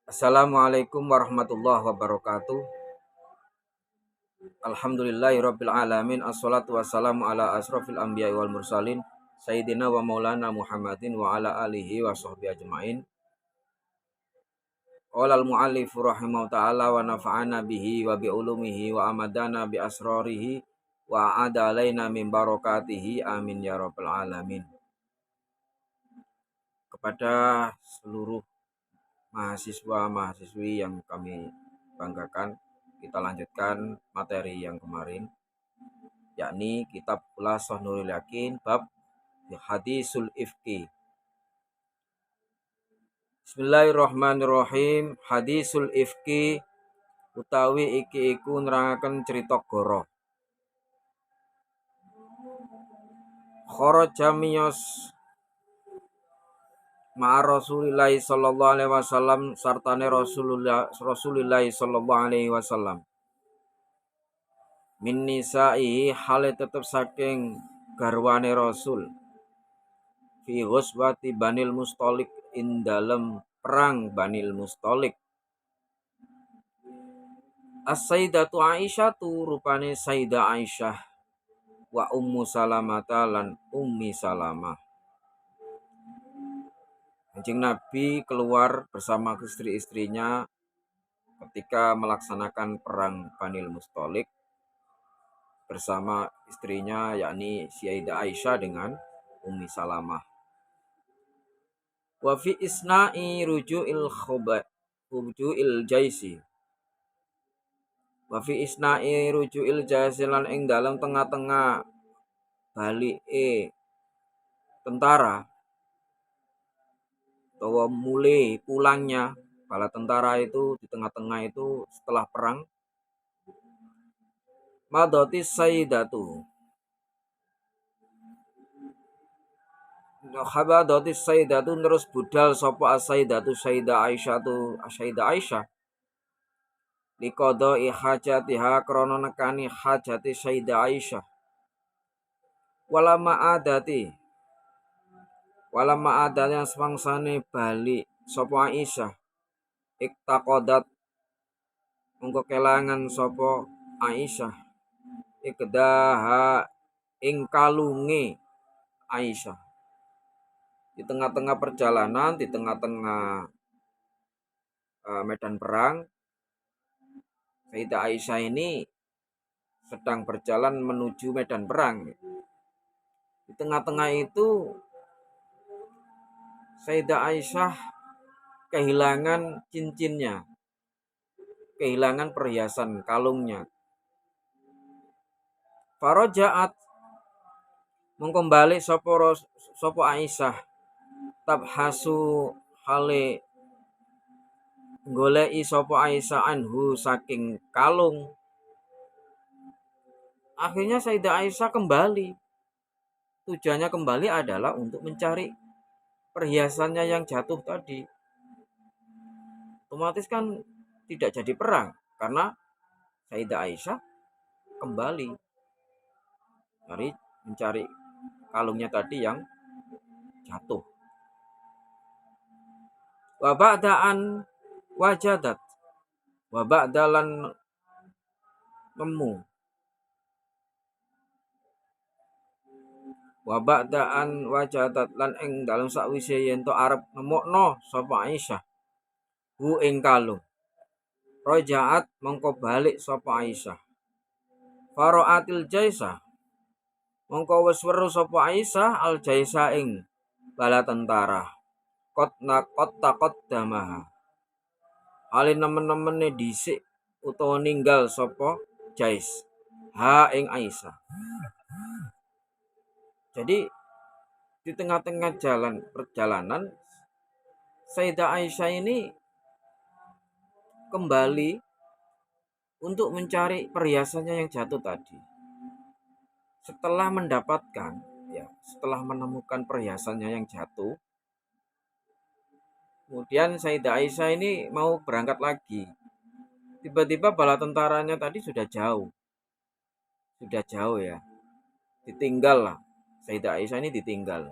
Assalamualaikum warahmatullahi wabarakatuh. Alhamdulillahirabbil alamin. Assalatu wassalamu ala asrofil anbiya'i wal mursalin sayyidina wa maulana Muhammadin wa ala alihi wa sahbihi ajmain. Qala al muallif rahimahu ta'ala wa nafa'ana bihi wa bi ulumihi wa amadana bi asrarihi wa a'ada alaina min barakatihi amin ya rabbal alamin. Kepada seluruh mahasiswa-mahasiswi yang kami banggakan, kita lanjutkan materi yang kemarin, yakni kitab Khulasatul Nurul Yakin bab Hadisul Ifki. Bismillahirrahmanirrahim. Hadisul Ifki utawi iki iku nerangaken cerita goro. Kharaja miyos ma'a Rasulillah sallallahu alaihi wasallam sartane Rasulillah sallallahu alaihi wasallam. Min nisa'i hale tetep saking garwane Rasul. Fi ghuswati Banil Mustalik in dalem perang Banil Mustalik. As-Sayyidatu Aisyah tu rupane Sayyidah Aisyah wa Ummu Salamata lan Ummi Salamah. Kanjeng Nabi keluar bersama istri-istrinya ketika melaksanakan perang Banil Mustalik bersama istrinya yakni Sayyidah Aisyah dengan Ummi Salamah. Wa fi isna'i ruju'il jaisi. Wa fi isna'i ruju'il jaisi lan ing dalam tengah-tengah balike tentara atau mulai pulangnya bala tentara itu di tengah-tengah itu setelah perang, madati sayyidatu Khabadati sayyidatu terus budal sapa as-sayyidatu Sayyidah Aisyah tu Sayyidah Aisyah liqadai hajatiha krana nekani hajati Sayyidah Aisyah walama adati yang semangsane balik sapa Aisyah iktaqadat mongko kelangan sapa Aisyah ikdaha ing kalunge Aisyah. Di tengah-tengah perjalanan, di tengah-tengah medan perang, Sayyidah Aisyah ini sedang berjalan menuju medan perang. Di tengah-tengah itu Sayyidah Aisyah kehilangan cincinnya, kehilangan perhiasan kalungnya. Farajaat mengkembali sopo Aisyah tabhasu hale golei sopo Aisyah anhu saking kalung. Akhirnya Sayyidah Aisyah kembali. Tujuannya kembali adalah untuk mencari perhiasannya yang jatuh tadi. Otomatis kan tidak jadi perang karena Sayyidah Aisyah kembali mencari kalungnya tadi yang jatuh. Wa ba'daan wajadat wa ba'dalan nemu wa ba'daan wajadat lan ing dalem sakwise yen to arep nemokno sapa Aisyah hu ing kalung rojaat mongko balik sapa Aisyah faraatil jaisa mongko wis weruh sapa Aisyah al jaisa ing bala tentara kot takot damaha alin nemen-nemene dhisik utawa ninggal sapa jais ha ing Aisyah. Jadi di tengah-tengah perjalanan Sayyidah Aisyah ini kembali untuk mencari perhiasannya yang jatuh tadi. Setelah menemukan perhiasannya yang jatuh, kemudian Sayyidah Aisyah ini mau berangkat lagi. Tiba-tiba bala tentaranya tadi sudah jauh ya, ditinggal lah. Sayyidah Aisyah ini ditinggal.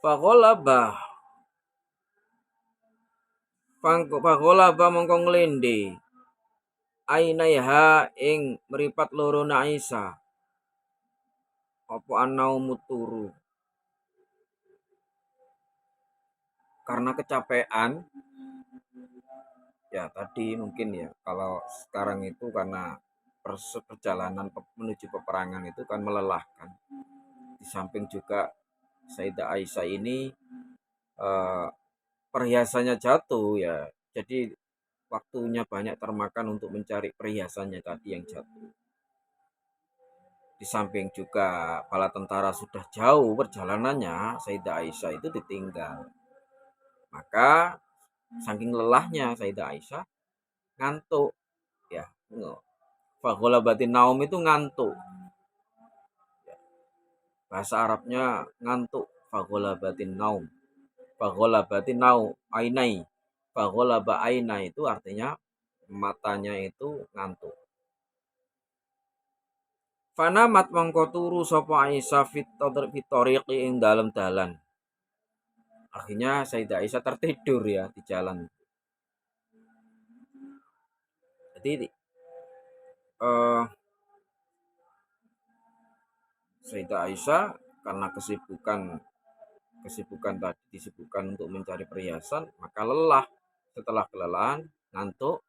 Faghalabah Fagolaba mongko nglendhe ainaiha ing meripat loro Aisyah apa anaumu turu karena kecapean. Ya tadi mungkin ya kalau sekarang itu karena perjalanan menuju peperangan itu kan melelahkan. Di samping juga Sayyidah Aisyah ini eh, perhiasannya jatuh ya. Jadi waktunya banyak termakan untuk mencari perhiasannya tadi yang jatuh. Di samping juga bala tentara sudah jauh perjalanannya, Sayyidah Aisyah itu ditinggal. Maka saking lelahnya Sayyidah Aisyah ngantuk ya. Fagholabatin naum itu ngantuk. Bahasa Arabnya ngantuk. Fagholabatin naum. Fagholabatin naum ainai. Fagholaba ainai itu artinya matanya itu ngantuk. Fanamat mangko turu sapa Aisyah fitoriqi ing dalem dalan. Akhirnya Sayyidah Aisyah tertidur ya di jalan. Jadi Sayyidah Aisyah karena kesibukan tadi disibukkan untuk mencari perhiasan, maka lelah. Setelah kelelahan, ngantuk,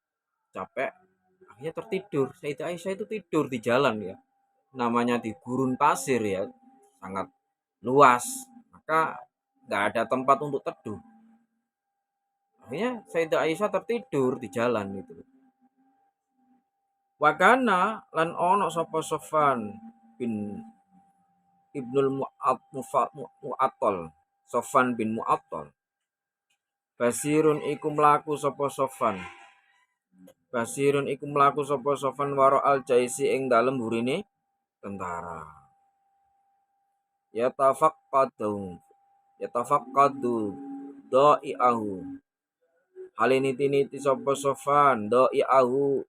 capek, akhirnya tertidur. Sayyidah Aisyah itu tidur di jalan ya. Namanya di gurun pasir ya, sangat luas. Maka nggak ada tempat untuk teduh. Akhirnya Sayyidah Aisyah tertidur di jalan itu. Wakana lan ono sapa Sofwan bin Ibnul Mu'attal. Sofwan bin Mu'attal. Basirun iku mlaku sapa Sofwan. Basirun iku mlaku sapa Sofwan waro al jaisi ing dalem burine tentara. Yatafaqqadu do'iahu. Haliniti-niti sapa Sofwan do'iahu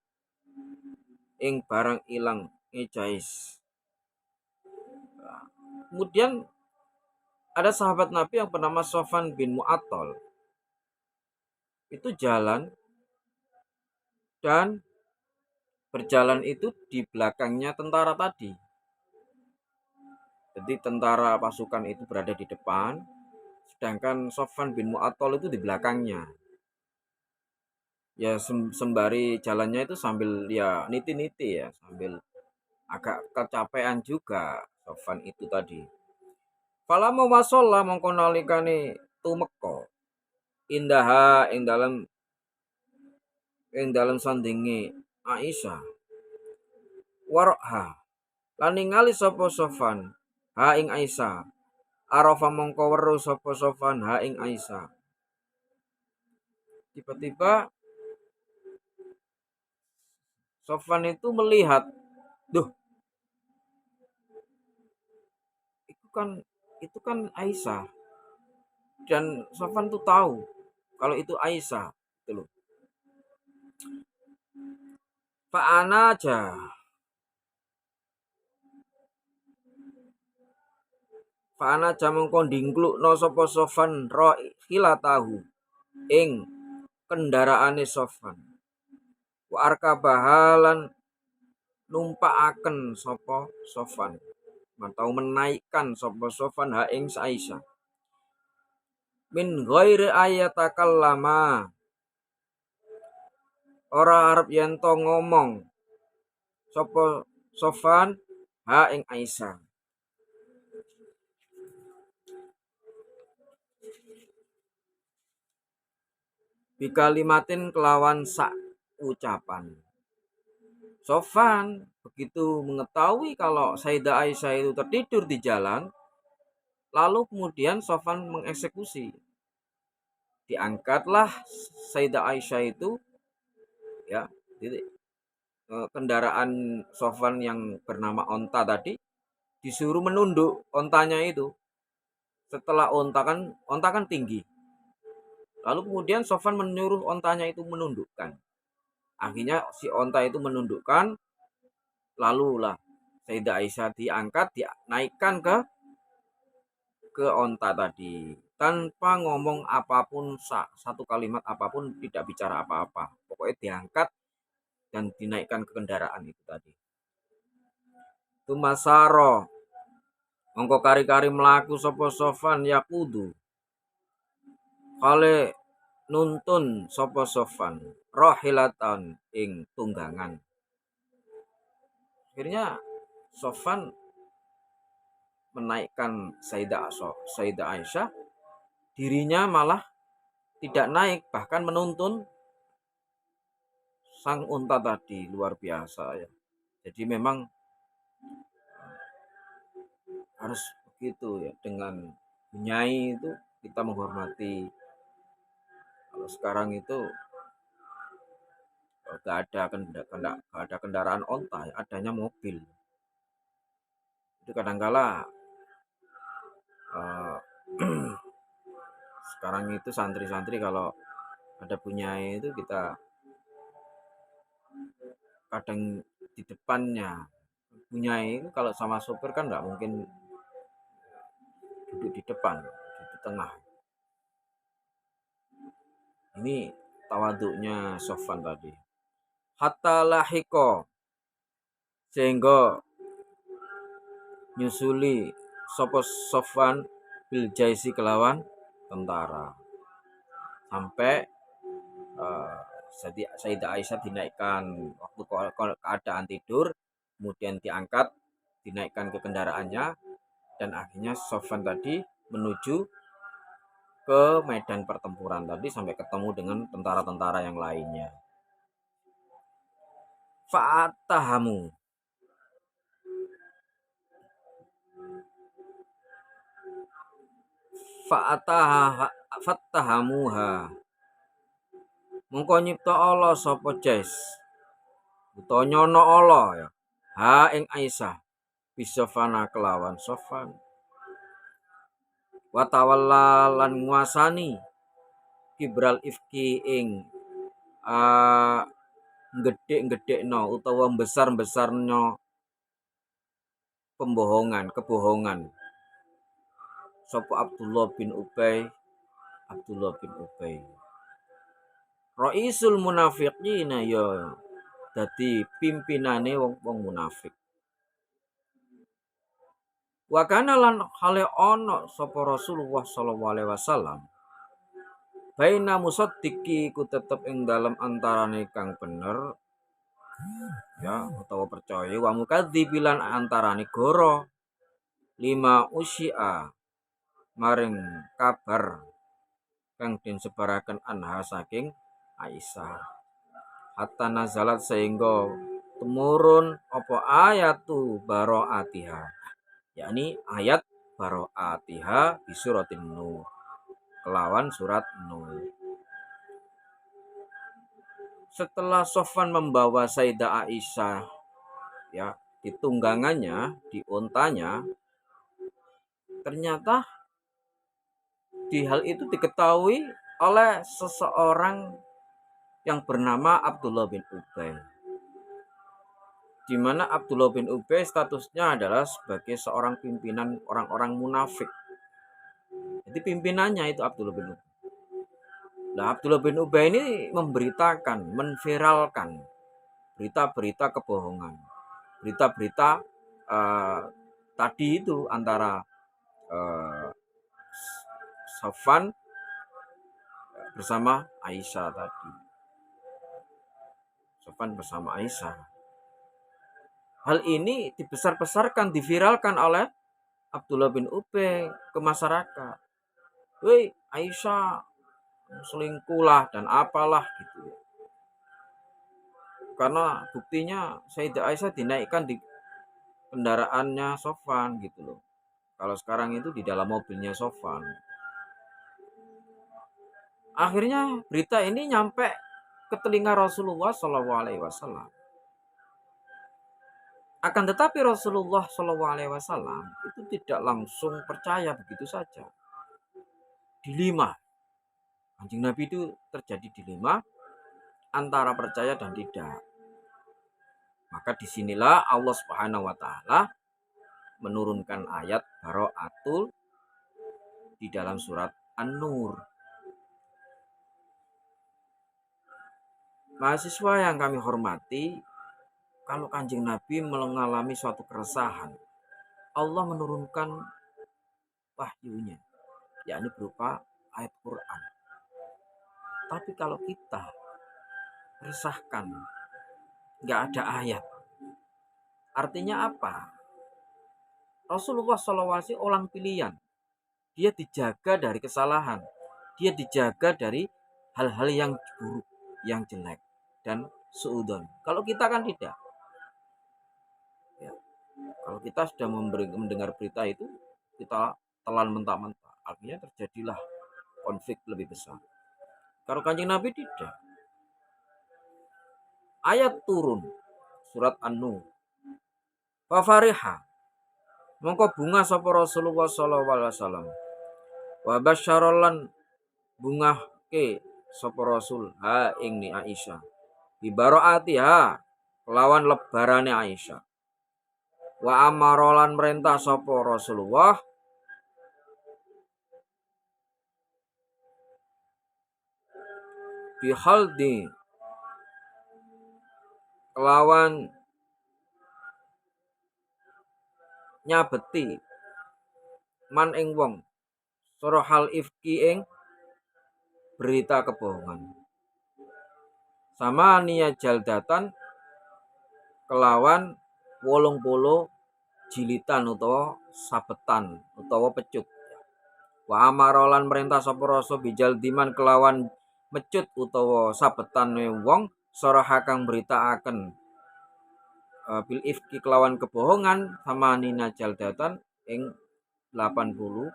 ing barang ilang ngejais. Kemudian ada sahabat Nabi yang bernama Sofwan bin Mu'attal. Itu jalan dan berjalan itu di belakangnya tentara tadi. Jadi tentara pasukan itu berada di depan, sedangkan Sofwan bin Mu'attal itu di belakangnya. Ya sembari jalannya itu sambil ya niti-niti ya, sambil agak kecapean juga Sofwan itu tadi. Falama wasolla mongko nalikane tumeka indaha ing dalam sandinge Aisyah warha lan ningali sapa Sofwan ha ing Aisyah arafa mongko weruh sapa Sofwan ha ing Aisyah. Tiba-tiba Sofwan itu melihat, duh, itu kan Aisyah. Dan Sofwan tuh tahu kalau itu Aisyah, gitu loh. Fa'ana aja. Fa'ana aja mengko ndingklukno sapa Sofwan ro tahu ing kendaraane Sofwan. Wa arkabahalan numpakaken sapa Sofwan. Atau menaikkan sapa Sofwan ha ing Aisyah. Min ghairi ayatakallama. Ora arep yen to ngomong sapa Sofwan ha ing Aisyah. Bikalimatin kelawan sak ucapan. Sofwan begitu mengetahui kalau Sayyidah Aisyah itu tertidur di jalan, lalu kemudian Sofwan mengeksekusi. Diangkatlah Sayyidah Aisyah itu ya, kendaraan Sofwan yang bernama onta tadi disuruh menunduk ontanya itu. Setelah onta kan tinggi. Lalu kemudian Sofwan menyuruh ontanya itu menundukkan. Akhirnya si onta itu menundukkan, lalu lah Sayyidah Aisyah diangkat, dinaikkan ke onta tadi. tanpa ngomong apapun, satu kalimat apapun, tidak bicara apa-apa. Pokoknya diangkat dan dinaikkan ke kendaraan itu tadi. Tumasaro mongko kari-kari melaku sapa Sofan yakudu kale nuntun sapa Sofan rohilatan ing tunggangan. Akhirnya Sofan menaikkan Sayyidah Aisyah, dirinya malah tidak naik, bahkan menuntun sang unta tadi. Luar biasa ya. Jadi memang harus begitu ya, dengan nyai itu kita menghormati. Kalau sekarang itu gak ada kendaraan onta, adanya mobil. Itu kadangkala sekarang itu santri-santri kalau ada punyai itu kita kadang di depannya. Punyai itu kalau sama sopir kan nggak mungkin duduk di depan, di tengah. Ini tawaduknya Sofan tadi. Hatta lahiko, sehingga nyusuli sopo Sofan bil jaisi kelawan tentara. Sampai Sayyidah Aisyah dinaikkan waktu keadaan tidur, kemudian diangkat, dinaikkan ke kendaraannya, dan akhirnya Sofan tadi menuju ke medan pertempuran tadi sampai ketemu dengan tentara-tentara yang lainnya. Fa'atahamu, fattahamuha, mongko nyipta Allah sapa Jais, utawa nyono Allah ya, ha ing Aisyah bisofana kelawan Sofan, watawalla lan nguasani kibral ifki ing gede-gedekno utawa besar-besarnya kebohongan sapa Abdullah bin Ubay. Raisul munafiqina ya dadi pimpinane wong munafik. Wa kana lan hale ana sapa Rasulullah sallallahu alaihi wasallam baina musaddiqi ku tetep ing dalem antarane kang bener ya utawa percaya, wa mukadzibilan antarane goro lima usya maring kabar kang den sebaraken anha saking Aisyah. Hatta nazalat sehingga temurun apa ayatu baro'atiha, yakni ayat baro'atiha di suratin Nur, kelawan surat Nur. Setelah Sofwan membawa Sayyidah Aisyah ya di tunggangannya, di untanya, ternyata di hal itu diketahui oleh seseorang yang bernama Abdullah bin Ubay, di mana Abdullah bin Ubay statusnya adalah sebagai seorang pimpinan orang-orang munafik. Jadi pimpinannya itu Abdullah bin Ubay. Nah, Abdullah bin Ubay ini memberitakan, menviralkan berita-berita kebohongan, berita-berita tadi itu antara Sofwan bersama Aisyah tadi. Sofwan bersama Aisyah. Hal ini dibesar-besarkan, diviralkan oleh Abdullah bin Ubay ke masyarakat. Woi, Aisyah selingkuh lah dan apalah gitu. Karena buktinya Sayyidah Aisyah dinaikkan di kendaraannya Sofwan gitu loh. Kalau sekarang itu di dalam mobilnya Sofwan. Akhirnya berita ini nyampe ke telinga Rasulullah SAW. Akan tetapi Rasulullah SAW itu tidak langsung percaya begitu saja. Dilema. Kanjeng Nabi itu terjadi dilema antara percaya dan tidak. Maka disinilah Allah Subhanahu wa Ta'ala menurunkan ayat Baro'atul di dalam surat An-Nur. Mahasiswa yang kami hormati, kalau Kanjeng Nabi mengalami suatu keresahan, Allah menurunkan wahyunya, yakni berupa ayat Quran. Tapi kalau kita resahkan, nggak ada ayat. Artinya apa? Rasulullah SAW orang pilihan. Dia dijaga dari kesalahan. Dia dijaga dari hal-hal yang buruk, yang jelek, dan suudon. Kalau kita kan tidak. Ya. Kalau kita sudah mendengar berita itu, kita telan mentah-mentah. Akhirnya terjadilah konflik lebih besar. Kalau Kanjeng Nabi tidak. Ayat turun. Surat An-Nur. Fafariha. Mongko bunga sapa Rasulullah sallallahu alaihi wasallam. Wa basyarolan bunga ke sapa Rasul ha ing ni Aisyah. Bibaraatiha lawan lebarane Aisyah. Wa amarolan merintah sapa Rasulullah bihaldi kelawan nyabeti man ing wong sura hal ifki ing berita kebohongan. Sama niya jaldatan kelawan 80 jilitan utawa sabetan utawa pecut. Wa amarolan merintah sapa Rasul bijal diman kelawan mecut utawa sabetane wong saraha kang beritaaken bil ifki kelawan kebohongan sama nina jaldatan ing 80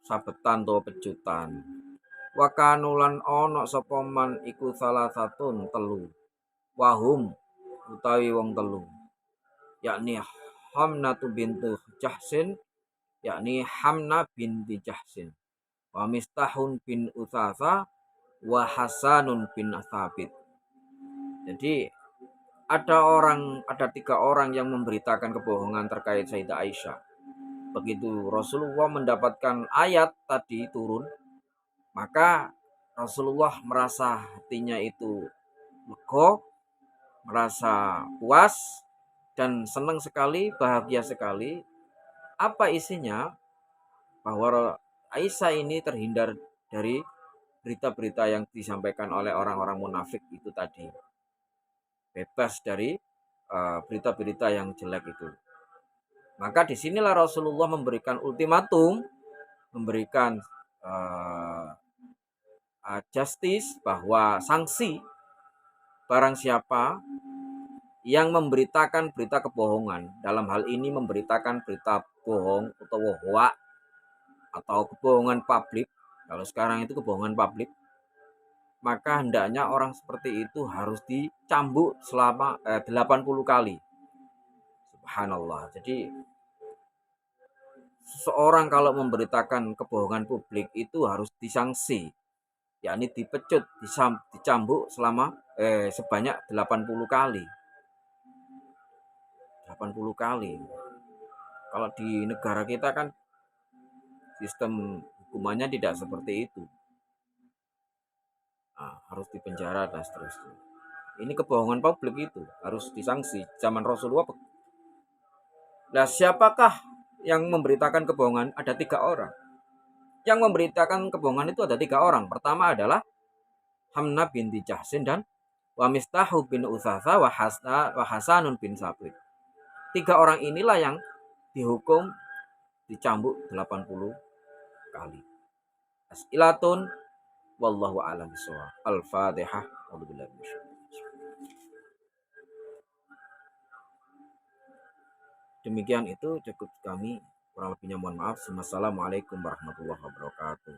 sabetan utawa pecutan. Wa kanulan ana sapa man iku salah satun telu. Wahum utawi wong telu. Yakni Hamnatu bintu Jahsin, yakni Hamna binti Jahsin, wa Mistahun bin Utsatsa, wa Hasanun bin Tsabit. Jadi ada 3 orang yang memberitakan kebohongan terkait Sayyidah Aisyah. Begitu Rasulullah mendapatkan ayat tadi turun, maka Rasulullah merasa hatinya itu lega, merasa puas dan senang sekali, bahagia sekali. Apa isinya? Bahwa Aisyah ini terhindar dari berita-berita yang disampaikan oleh orang-orang munafik itu tadi. Bebas dari berita-berita yang jelek itu. Maka disinilah Rasulullah memberikan ultimatum, memberikan justice, bahwa sanksi barang siapa yang memberitakan berita kebohongan, dalam hal ini memberitakan berita bohong atau hoax atau kebohongan publik. Kalau sekarang itu kebohongan publik, maka hendaknya orang seperti itu harus dicambuk selama 80 kali. Subhanallah. Jadi seseorang kalau memberitakan kebohongan publik itu harus disanksi, yakni dipecut, dicambuk selama sebanyak 80 kali. 80 kali. Kalau di negara kita kan sistem hukumannya tidak seperti itu. Nah, harus dipenjara dan seterusnya. Ini kebohongan publik itu harus disanksi. Zaman Rasulullah. Nah, siapakah yang memberitakan kebohongan? Ada 3 orang. Yang memberitakan kebohongan itu ada 3 orang. Pertama adalah Hamna binti Jahsin dan wa Mistahu bin Utsatsa wa Hasanun bin Tsabit. 3 orang inilah yang dihukum dicambuk 80 kali. As'ilatun wallahu a'lam bishawab. Al-Fatihah. Demikian itu cukup kami. Kurang lebihnya mohon maaf. Wassalamualaikum warahmatullahi wabarakatuh.